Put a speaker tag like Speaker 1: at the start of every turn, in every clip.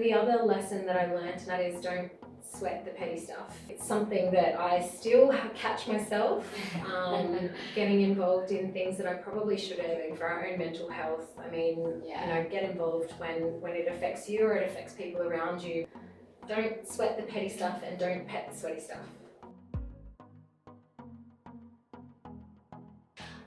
Speaker 1: The other lesson that I learned, and that is don't sweat the petty stuff. It's something that I still catch myself getting involved in things that I probably shouldn't for our own mental health. I mean, get involved when it affects you or it affects people around you. Don't sweat the petty stuff and don't pet the sweaty stuff.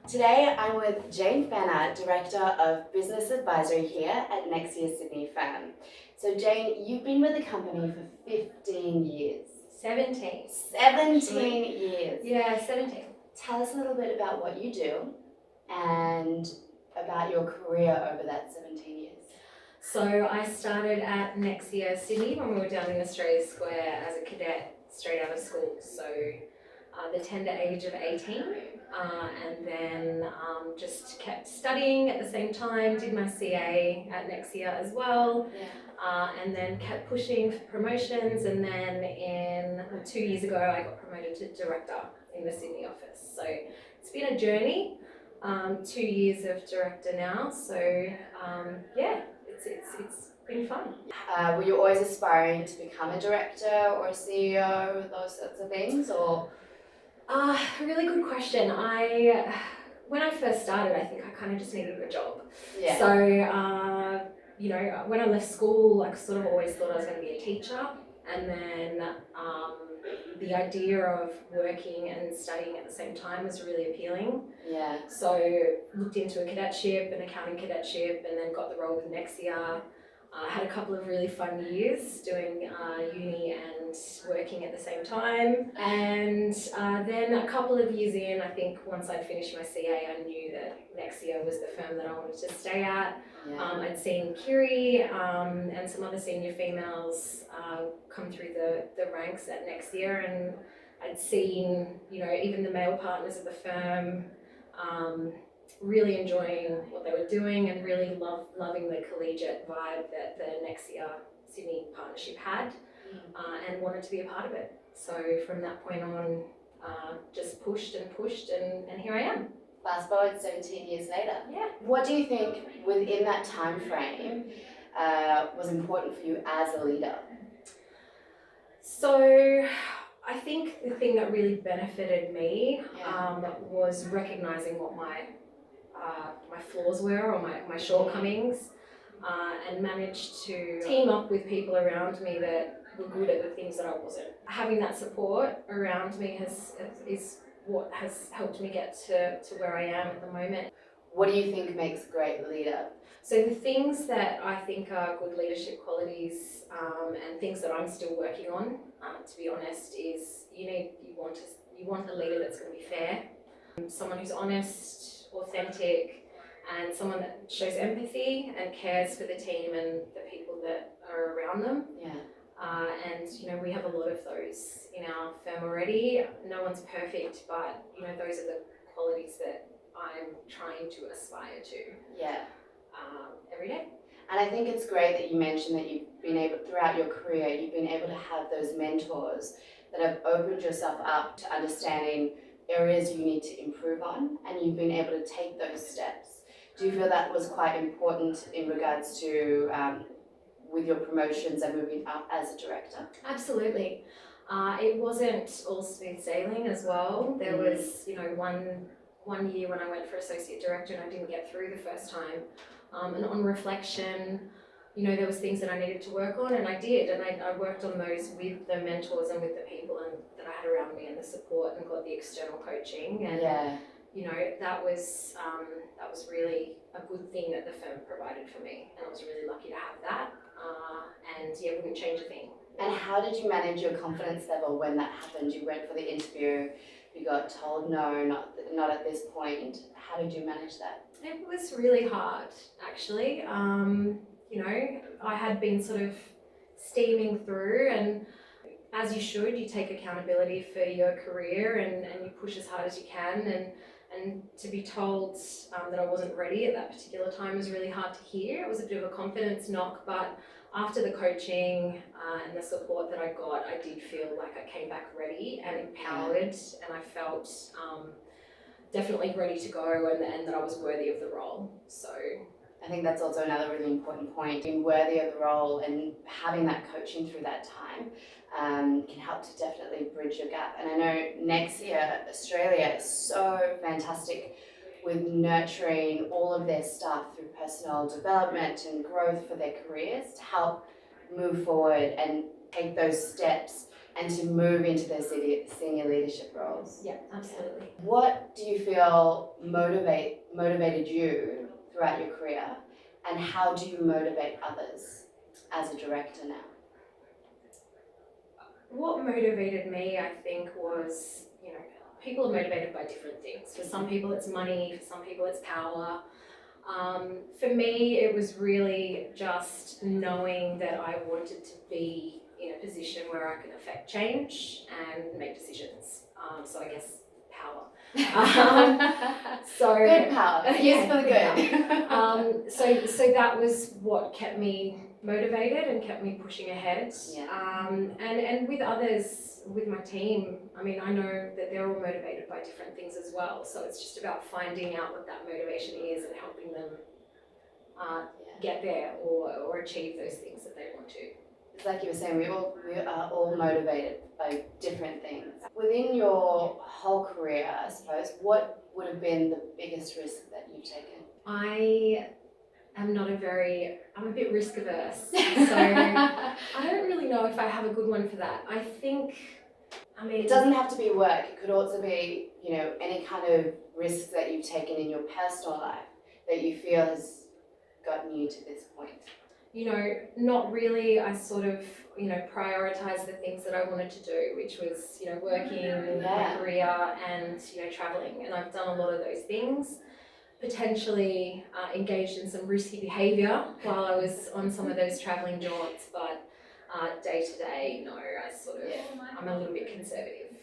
Speaker 2: Today I'm with Jane Fenner, Director of Business Advisory here at Nexia Sydney firm. So Jane, you've been with the company for 15 years.
Speaker 1: 17.
Speaker 2: 17 years.
Speaker 1: Yeah, 17.
Speaker 2: Tell us a little bit about what you do and about your career over that 17 years.
Speaker 1: So I started at Nexia Sydney when we were down in Australia Square as a cadet straight out of school. So the tender age of 18 and then just kept studying at the same time, did my CA at Nexia as well, and then kept pushing for promotions, and then 2 years ago I got promoted to director in the Sydney office. So it's been a journey, 2 years of director now, so it's been fun.
Speaker 2: Were you always aspiring to become a director or a CEO, those sorts of things, or?
Speaker 1: A really good question. When I first started, I think I kind of just needed a job.
Speaker 2: Yeah.
Speaker 1: So, when I left school, I sort of always thought I was going to be a teacher. And then the idea of working and studying at the same time was really appealing.
Speaker 2: Yeah.
Speaker 1: So looked into a cadetship, an accounting cadetship, and then got the role with Nexia. Had a couple of really fun years doing uni and working at the same time, and then a couple of years in, I think once I'd finished my CA, I knew that Nexia was the firm that I wanted to stay at.
Speaker 2: Yeah.
Speaker 1: I'd seen Kiri and some other senior females come through the ranks at Nexia, and I'd seen even the male partners of the firm really enjoying what they were doing and really loving the collegiate vibe that the Nexia Sydney partnership had, and wanted to be a part of it. So from that point on, just pushed and here I am.
Speaker 2: Fast forward 17 years later.
Speaker 1: Yeah.
Speaker 2: What do you think within that time frame was important for you as a leader?
Speaker 1: So I think the thing that really benefited me was recognizing what my flaws were or my shortcomings, and managed to team up with people around me that were good at the things that I wasn't. Having that support around me is what has helped me get to where I am at the moment.
Speaker 2: What do you think makes a great leader?
Speaker 1: So the things that I think are good leadership qualities, and things that I'm still working on, to be honest, is you want a leader that's going to be fair, someone who's honest, authentic, and someone that shows empathy and cares for the team and the people that are around them.
Speaker 2: Yeah.
Speaker 1: And we have a lot of those in our firm already. No one's perfect, but those are the qualities that I'm trying to aspire to.
Speaker 2: Yeah.
Speaker 1: Every day.
Speaker 2: And I think it's great that you mentioned that you've been able, throughout your career, you've been able to have those mentors that have opened yourself up to understanding areas you need to improve on, and you've been able to take those steps. Do you feel that was quite important in regards to with your promotions and moving up as a director?
Speaker 1: Absolutely. It wasn't all smooth sailing as well. There was, one year when I went for associate director and I didn't get through the first time. And on reflection, there was things that I needed to work on, and I did, and I worked on those with the mentors and with the people that I had around me and the support, and got the external coaching, and that was really a good thing that the firm provided for me, and I was really lucky to have that, and wouldn't change a thing.
Speaker 2: And how did you manage your confidence level when that happened? You went for the interview, you got told no, not at this point. How did you manage that?
Speaker 1: It was really hard, actually. I had been sort of steaming through, and as you should, you take accountability for your career and you push as hard as you can, and to be told that I wasn't ready at that particular time was really hard to hear. It was a bit of a confidence knock, but after the coaching and the support that I got, I did feel like I came back ready and empowered, and I felt definitely ready to go, and that I was worthy of the role. So
Speaker 2: I think that's also another really important point. Being worthy of the role and having that coaching through that time can help to definitely bridge your gap. And I know Nexia Australia is so fantastic with nurturing all of their staff through personal development and growth for their careers to help move forward and take those steps and to move into their senior leadership roles.
Speaker 1: Yeah, absolutely.
Speaker 2: What do you feel motivated you throughout your career, and how do you motivate others as a director now?
Speaker 1: What motivated me, I think, was, people are motivated by different things. For some people it's money, for some people it's power. For me, it was really just knowing that I wanted to be in a position where I could affect change and make decisions. So I guess power.
Speaker 2: Good power. Yes, for the good.
Speaker 1: So that was what kept me motivated and kept me pushing ahead.
Speaker 2: Yeah.
Speaker 1: And with others, with my team, I mean, I know that they're all motivated by different things as well. So it's just about finding out what that motivation is and helping them get there or achieve those things that they want to.
Speaker 2: It's like you were saying, we are all motivated by different things. Within your whole career, I suppose, what would have been the biggest risk that you've taken?
Speaker 1: I'm a bit risk averse. So I don't really know if I have a good one for that.
Speaker 2: It doesn't have to be work. It could also be, any kind of risks that you've taken in your personal life that you feel has gotten you to this point.
Speaker 1: Not really. I sort of, prioritized the things that I wanted to do, which was, working, my career and, traveling. And I've done a lot of those things. Potentially engaged in some risky behaviour while I was on some of those travelling jaunts, but day to day, no, I'm a little bit conservative.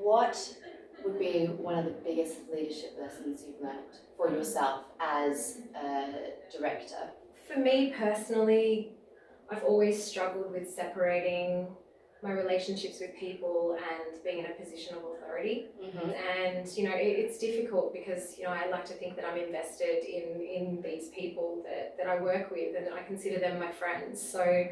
Speaker 2: What would be one of the biggest leadership lessons you've learned for yourself as a director?
Speaker 1: For me personally, I've always struggled with separating my relationships with people and being in a position of authority.
Speaker 2: Mm-hmm.
Speaker 1: And, it's difficult because, I like to think that I'm invested in these people that I work with and I consider them my friends. So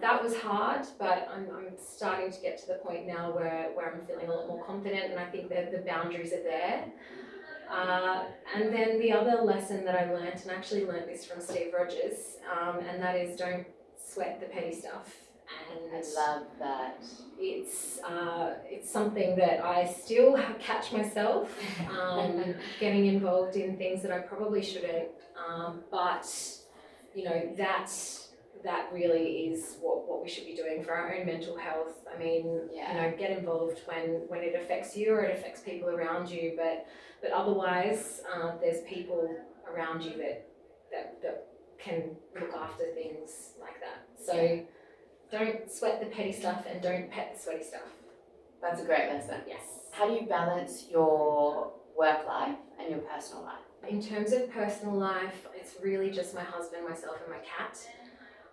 Speaker 1: that was hard, but I'm starting to get to the point now where I'm feeling a lot more confident and I think that the boundaries are there. And then the other lesson that I learned, and I actually learned this from Steve Rogers, and that is don't sweat the petty stuff. And
Speaker 2: I love that.
Speaker 1: It's something that I still catch myself getting involved in things that I probably shouldn't. But that really is what we should be doing for our own mental health. I mean, get involved when it affects you or it affects people around you. But otherwise, there's people around you that can look after things like that. So don't sweat the petty stuff and don't pet the sweaty stuff.
Speaker 2: That's a great lesson.
Speaker 1: Yes.
Speaker 2: How do you balance your work life and your personal life?
Speaker 1: In terms of personal life, it's really just my husband, myself and my cat.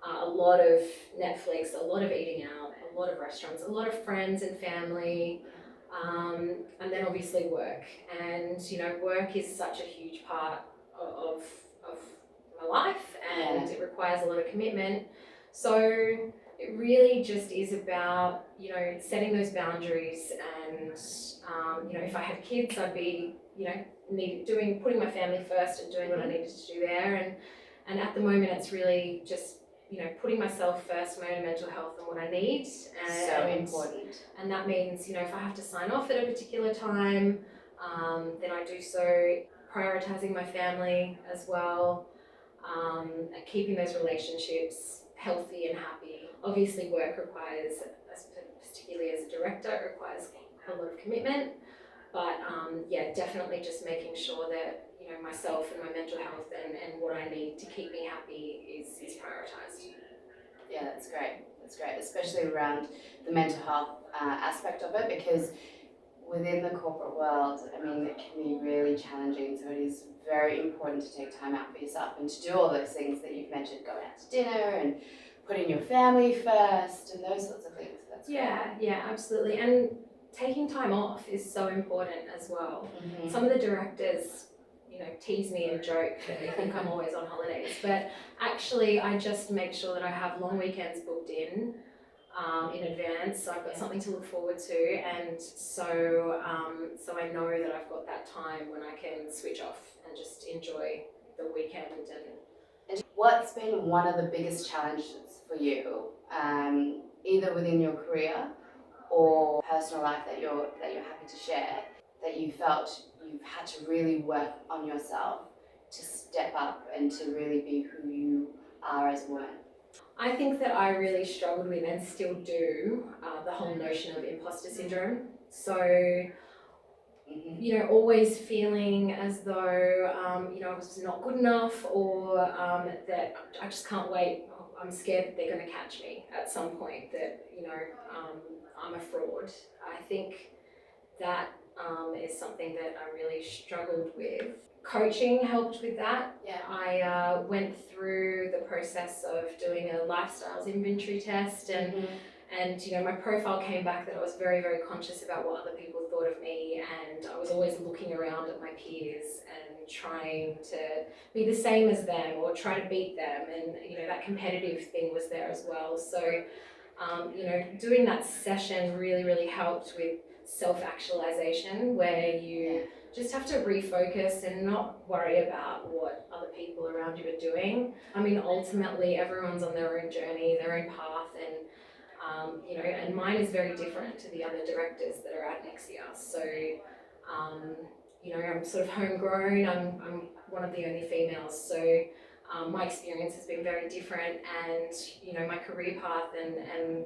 Speaker 1: A lot of Netflix, a lot of eating out, a lot of restaurants, a lot of friends and family, and then obviously work. And work is such a huge part of my life, and it requires a lot of commitment. So it really just is about setting those boundaries. And if I had kids, I'd be putting my family first and doing what I needed to do there. And at the moment, it's really just putting myself first, my own mental health and what I need.
Speaker 2: So important.
Speaker 1: And that means, if I have to sign off at a particular time, then I do so, prioritising my family as well, and keeping those relationships healthy and happy. Obviously work requires, particularly as a director, it requires a lot of commitment, but definitely just making sure that myself and my mental health and what I need to keep me happy is prioritised.
Speaker 2: Yeah, that's great. That's great, especially around the mental health aspect of it, because within the corporate world, it can be really challenging. So it is very important to take time out for yourself and to do all those things that you've mentioned, going out to dinner and putting your family first and those sorts of things. That's great.
Speaker 1: Yeah, absolutely. And taking time off is so important as well.
Speaker 2: Mm-hmm.
Speaker 1: Some of the directors, tease me and joke that they think I'm always on holidays. But actually, I just make sure that I have long weekends booked in advance, so I've got something to look forward to, and so I know that I've got that time when I can switch off and just enjoy the weekend.
Speaker 2: And what's been one of the biggest challenges for you, either within your career or personal life that you're happy to share, that you felt you've had to really work on yourself to step up and to really be who you are as a woman?
Speaker 1: I think that I really struggled with, and still do, the whole notion of imposter syndrome. So, always feeling as though, I was not good enough, or that I just can't wait. I'm scared that they're going to catch me at some point, that, I'm a fraud. I think that is something that I really struggled with. Coaching helped with that.
Speaker 2: Yeah.
Speaker 1: I went through the process of doing a lifestyles inventory test, and my profile came back that I was very, very conscious about what other people thought of me, and I was always looking around at my peers and trying to be the same as them or try to beat them, and that competitive thing was there as well. So doing that session really, really helped with self-actualization, where you just have to refocus and not worry about what other people around you are doing. I mean, ultimately, everyone's on their own journey, their own path, and and mine is very different to the other directors that are at Nexia. So, I'm sort of homegrown. I'm one of the only females, so my experience has been very different, and my career path and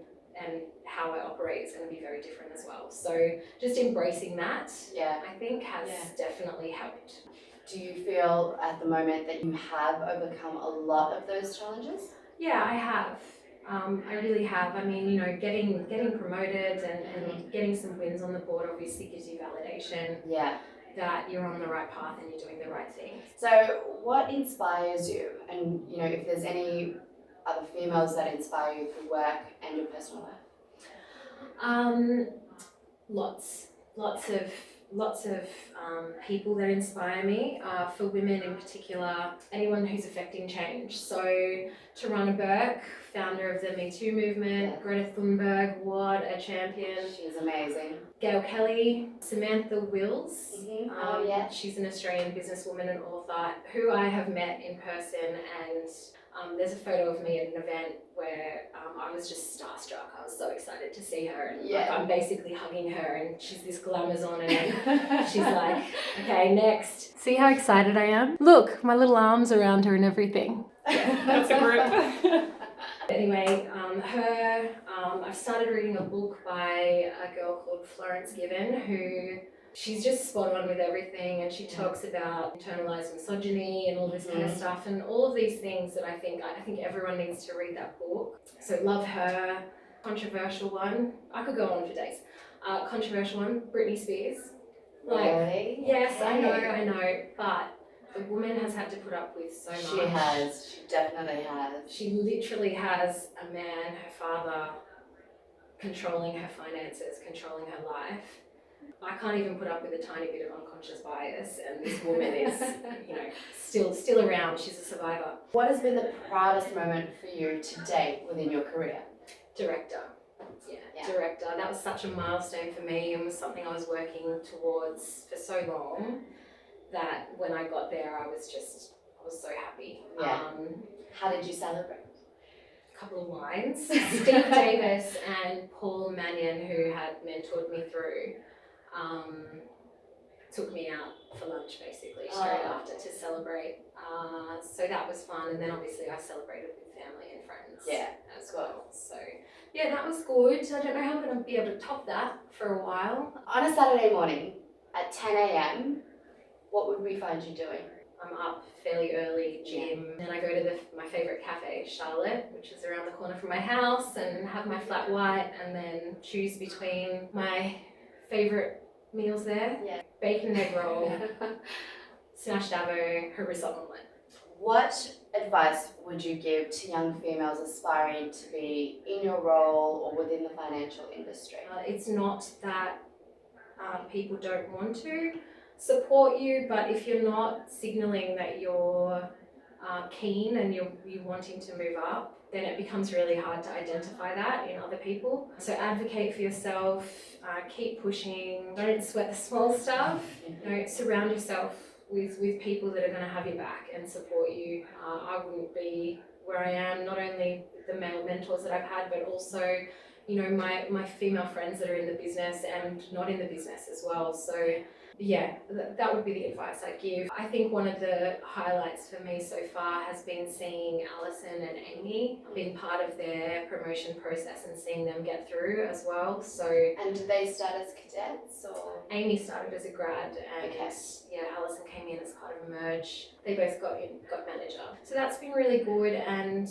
Speaker 1: how I operate is going to be very different as well. So just embracing that, I think has definitely helped.
Speaker 2: Do you feel at the moment that you have overcome a lot of those challenges?
Speaker 1: Yeah, I have. I really have. I mean, getting promoted and getting some wins on the board obviously gives you validation that you're on the right path and you're doing the right thing.
Speaker 2: So what inspires you? And, if there's any other females that inspire you through work and your personal life?
Speaker 1: Lots of people that inspire me. For women in particular, anyone who's affecting change. So Tarana Burke, founder of the Me Too movement, Greta Thunberg, what a champion.
Speaker 2: She's amazing.
Speaker 1: Gail Kelly, Samantha Wills. She's an Australian businesswoman and author who I have met in person, and there's a photo of me at an event where I was just starstruck. I was so excited to see her, and I'm basically hugging her, and she's this glamazon, and she's like, okay, next. See how excited I am? Look, my little arms around her and everything.
Speaker 3: That's a group.
Speaker 1: Anyway, I've started reading a book by a girl called Florence Given, who she's just spot on with everything, and she talks about internalized misogyny and all this kind of stuff, and all of these things that I think everyone needs to read that book. So love her. Controversial one, I could go on for days. Controversial one, Britney Spears.
Speaker 2: Really?
Speaker 1: Yes, I know, but the woman has had to put up with so much.
Speaker 2: She definitely has.
Speaker 1: She literally has a man, her father, controlling her finances, controlling her life. I can't even put up with a tiny bit of unconscious bias, and this woman is, still around. She's a survivor.
Speaker 2: What has been the proudest moment for you to date within your career?
Speaker 1: Director. Director. That was such a milestone for me, and was something I was working towards for so long that when I got there, I was so happy.
Speaker 2: How did you celebrate?
Speaker 1: A couple of lines. Steve Davis and Paul Mannion, who had mentored me through, took me out for lunch basically straight after to celebrate. So that was fun, and then obviously I celebrated with family and friends as well. So that was good. I don't know how I'm going to be able to top that for a while.
Speaker 2: On a Saturday morning at 10 a.m, what would we find you doing?
Speaker 1: I'm up fairly early, gym, and I go to my favourite cafe, Charlotte, which is around the corner from my house, and have my flat white, and then choose between my favourite meals there. Bacon and egg roll, smashed avo, harissa omelette.
Speaker 2: What advice would you give to young females aspiring to be in your role or within the financial industry?
Speaker 1: It's not that people don't want to. support you, but if you're not signaling that you're keen and you're wanting to move up, then it becomes really hard to identify that in other people. So advocate for yourself, keep pushing, don't sweat the small stuff, surround yourself with people that are going to have your back and support you. I wouldn't be where I am, not only the male mentors that I've had, but also my female friends that are in the business and not in the business as well. So yeah, that would be the advice I'd give. I think one of the highlights for me so far has been seeing Alison and Amy, being part of their promotion process and seeing them get through as well. So,
Speaker 2: And did they start as cadets or?
Speaker 1: Amy started as a grad, and
Speaker 2: Okay.
Speaker 1: Alison came in as part of a merge. They both got manager. So that's been really good, and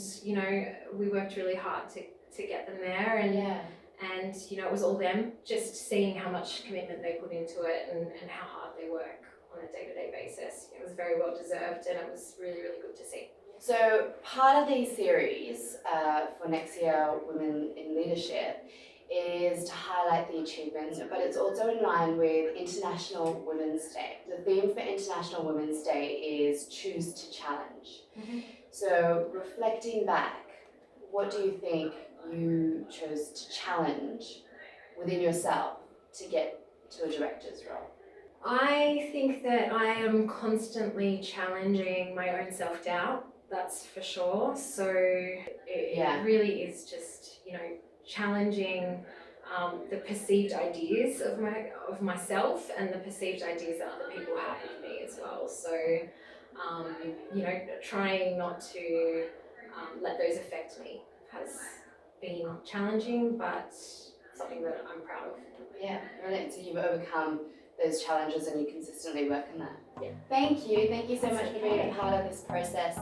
Speaker 1: we worked really hard to get them there, and it was all them, just seeing how much commitment they put into it and how hard they work on a day-to-day basis. It was very well deserved, and it was really, really good to see.
Speaker 2: So part of these series for Nexia Women in Leadership is to highlight the achievements, but it's also in line with International Women's Day. The theme for International Women's Day is choose to challenge.
Speaker 1: Mm-hmm.
Speaker 2: So reflecting back, what do you think you chose to challenge within yourself to get to a director's role?
Speaker 1: I think that I am constantly challenging my own self-doubt, that's for sure. So it really is just, challenging the perceived ideas of myself and the perceived ideas that other people have of me as well. So, trying not to let those affect me has been challenging, but something that I'm proud of.
Speaker 2: Yeah, brilliant. So you've overcome those challenges and you consistently work on that.
Speaker 1: Yeah.
Speaker 2: Thank you so much for being a part of this process.